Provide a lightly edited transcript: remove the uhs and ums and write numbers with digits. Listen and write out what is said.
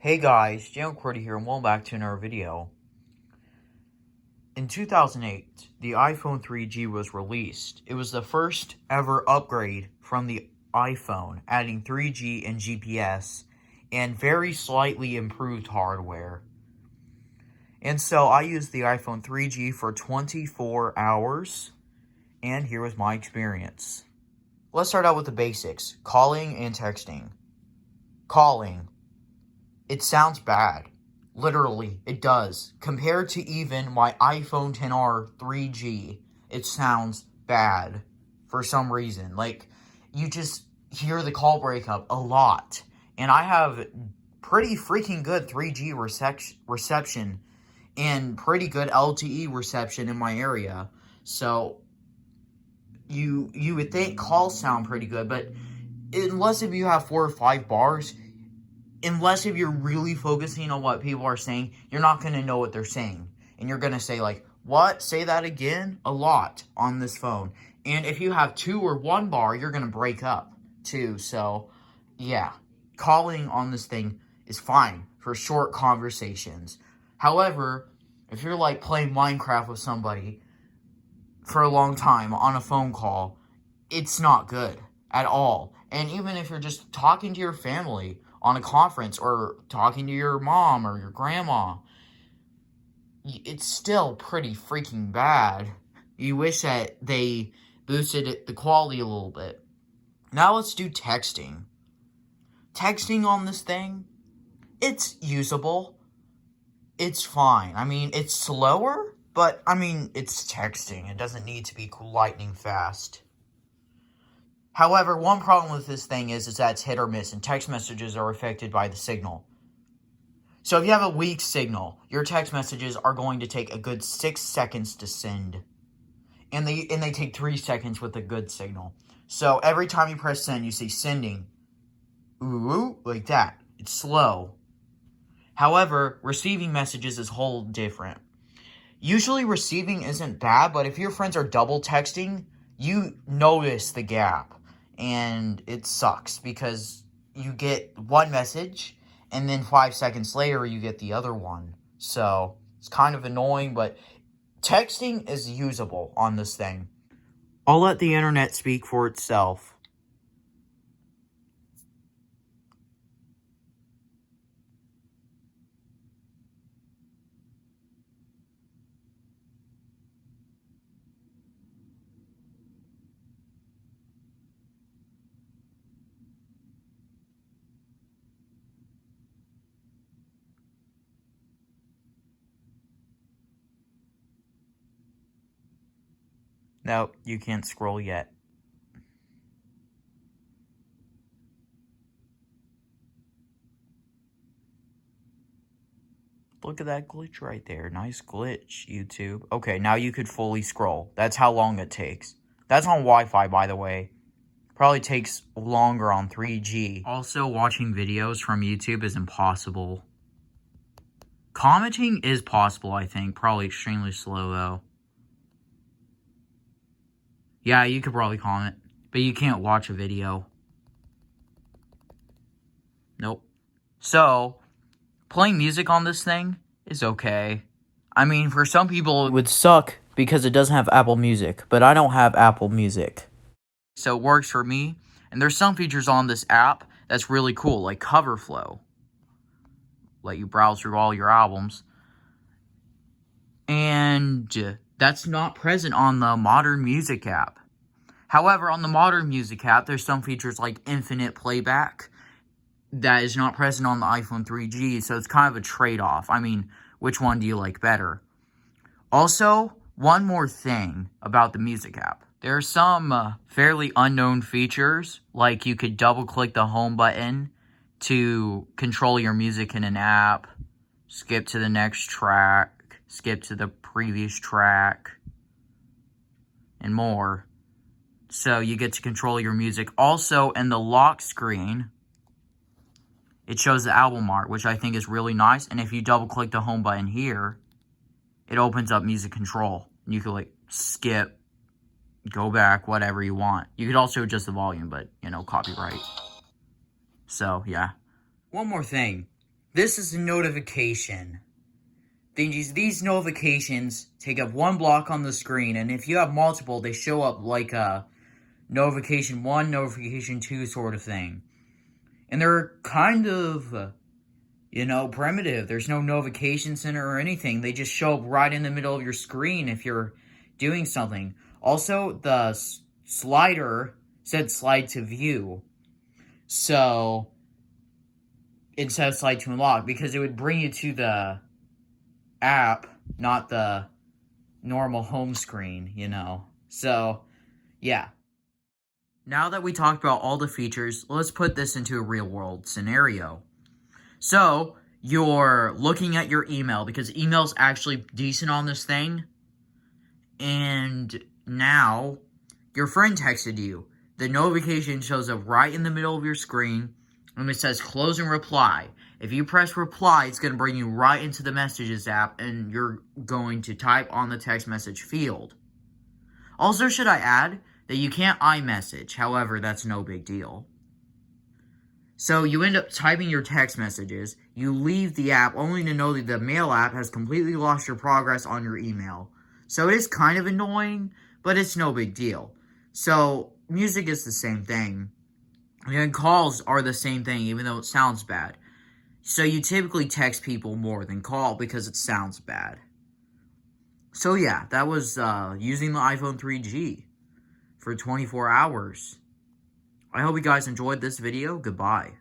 Hey guys, Jalen here and welcome back to another video. In 2008, the iPhone 3G was released. It was the first ever upgrade from the iPhone, adding 3G and GPS and very slightly improved hardware. And so I used the iPhone 3G for 24 hours, and here was my experience. Let's start out with the basics, calling and texting. Calling. It sounds bad. Literally, it does. Compared to even my iPhone XR 3G, it sounds bad for some reason. Like, you just hear the call breakup a lot. And I have pretty freaking good 3G reception and pretty good LTE reception in my area. So, you would think calls sound pretty good, but unless if you have 4 or 5 bars, unless if you're really focusing on what people are saying, you're not going to know what they're saying. And you're going to say, like, what? Say that again? A lot on this phone. And if you have 2 or 1 bar, you're going to break up, too. So, yeah. Calling on this thing is fine for short conversations. However, if you're, like, playing Minecraft with somebody for a long time on a phone call, it's not good at all. And even if you're just talking to your family on a conference or talking to your mom or your grandma, it's still pretty freaking bad. You wish that they boosted the quality a little bit. Now let's do texting. Texting on this thing, it's usable. It's fine. I mean, it's slower, but I mean, it's texting. It doesn't need to be lightning fast. However, one problem with this thing is that it's hit or miss, and text messages are affected by the signal. So if you have a weak signal, your text messages are going to take a good 6 seconds to send. And they take 3 seconds with a good signal. So every time you press send, you see sending. Ooh, like that. It's slow. However, receiving messages is whole different. Usually receiving isn't bad, but if your friends are double texting, you notice the gap. And it sucks because you get one message and then 5 seconds later you get the other one. So it's kind of annoying, but texting is usable on this thing. I'll let the internet speak for itself. No, you can't scroll yet. Look at that glitch right there. Nice glitch, YouTube. Okay, now you could fully scroll. That's how long it takes. That's on Wi-Fi, by the way. Probably takes longer on 3G. Also, watching videos from YouTube is impossible. Commenting is possible, I think. Probably extremely slow, though. Yeah, you could probably comment, but you can't watch a video. Nope. So, playing music on this thing is okay. I mean, for some people, it would suck because it doesn't have Apple Music, but I don't have Apple Music. So it works for me, and there's some features on this app that's really cool, like Cover Flow. Let you browse through all your albums. And that's not present on the Modern Music app. However, on the Modern Music app, there's some features like infinite playback that is not present on the iPhone 3G, so it's kind of a trade-off. I mean, which one do you like better? Also, one more thing about the Music app. There are some fairly unknown features, like you could double-click the home button to control your music in an app, skip to the next track, skip to the previous track, and more. So you get to control your music. Also, in the lock screen, it shows the album art, which I think is really nice. And if you double-click the home button here, it opens up music control. And you can, like, skip, go back, whatever you want. You could also adjust the volume, but, you know, copyright. So, yeah. One more thing. This is a notification. These notifications take up one block on the screen, and if you have multiple, they show up like a notification 1, notification 2 sort of thing. And they're kind of, primitive. There's no notification center or anything. They just show up right in the middle of your screen if you're doing something. Also, the slider said slide to view. So, instead of slide to unlock, because it would bring you to the app, not the normal home screen, So, yeah. Now that we talked about all the features, let's put this into a real-world scenario. So, you're looking at your email, because email's actually decent on this thing, and now your friend texted you. The notification shows up right in the middle of your screen, and it says close and reply. If you press reply, it's going to bring you right into the Messages app, and you're going to type on the text message field. Also, should I add that you can't iMessage, however, that's no big deal. So you end up typing your text messages, you leave the app only to know that the mail app has completely lost your progress on your email. So it is kind of annoying, but it's no big deal. So music is the same thing. And calls are the same thing, even though it sounds bad. So you typically text people more than call because it sounds bad. So yeah, that was using the iPhone 3G for 24 hours. I hope you guys enjoyed this video. Goodbye.